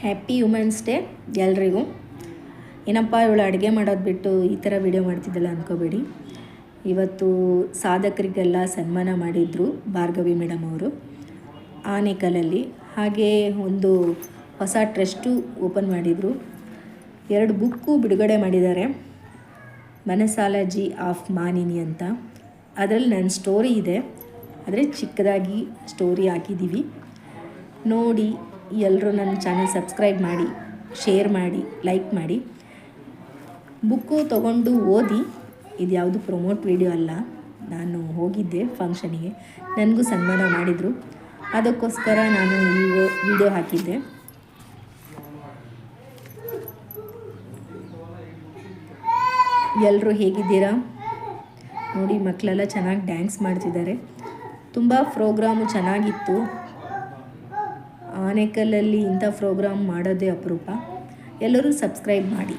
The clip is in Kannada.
ಹ್ಯಾಪಿ ವುಮೆನ್ಸ್ ಡೇ ಎಲ್ರಿಗೂ. ಏನಪ್ಪ ಇವಳು ಅಡುಗೆ ಮಾಡೋದು ಬಿಟ್ಟು ಈ ಥರ ವಿಡಿಯೋ ಮಾಡ್ತಿದ್ದಲ್ಲ ಅಂದ್ಕೋಬೇಡಿ. ಇವತ್ತು ಸಾಧಕರಿಗೆಲ್ಲ ಸನ್ಮಾನ ಮಾಡಿದರು ಭಾರ್ಗವಿ ಮೇಡಮ್ ಅವರು ಆನೇಕಲಲ್ಲಿ. ಹಾಗೆ ಒಂದು ಹೊಸ ಟ್ರಸ್ಟು ಓಪನ್ ಮಾಡಿದರು. 2 ಬುಕ್ಕು ಬಿಡುಗಡೆ ಮಾಡಿದ್ದಾರೆ, ಮನಸಾಲಜಿ ಆಫ್ ಮಾನಿನಿ ಅಂತ. ಅದರಲ್ಲಿ ನನ್ನ ಸ್ಟೋರಿ ಇದೆ, ಆದರೆ ಚಿಕ್ಕದಾಗಿ ಸ್ಟೋರಿ ಹಾಕಿದ್ದೀವಿ. ನೋಡಿ, ಎಲ್ಲರೂ ನನ್ನ ಚಾನಲ್ ಸಬ್ಸ್ಕ್ರೈಬ್ ಮಾಡಿ, ಶೇರ್ ಮಾಡಿ, ಲೈಕ್ ಮಾಡಿ. ಬುಕ್ಕು ತೊಗೊಂಡು ಓದಿ. ಇದು ಯಾವುದು ಪ್ರಮೋಟ್ ವಿಡಿಯೋ ಅಲ್ಲ, ನಾನು ಹೋಗಿದ್ದೆ ಫಂಕ್ಷನಿಗೆ, ನನಗೂ ಸನ್ಮಾನ ಮಾಡಿದರು, ಅದಕ್ಕೋಸ್ಕರ ನಾನು ಈ ವಿಡಿಯೋ ಹಾಕಿದ್ದೆ. ಎಲ್ಲರೂ ಹೇಗಿದ್ದೀರಾ ನೋಡಿ. ಮಕ್ಕಳೆಲ್ಲ ಚೆನ್ನಾಗಿ ಡ್ಯಾನ್ಸ್ ಮಾಡ್ತಿದ್ದಾರೆ. ತುಂಬ ಪ್ರೋಗ್ರಾಮು ಚೆನ್ನಾಗಿತ್ತು. ಆನೇಕಲಲ್ಲಿ ಇಂಥ ಪ್ರೋಗ್ರಾಮ್ ಮಾಡೋದೇ ಅಪರೂಪ. ಎಲ್ಲರೂ ಸಬ್ಸ್ಕ್ರೈಬ್ ಮಾಡಿ.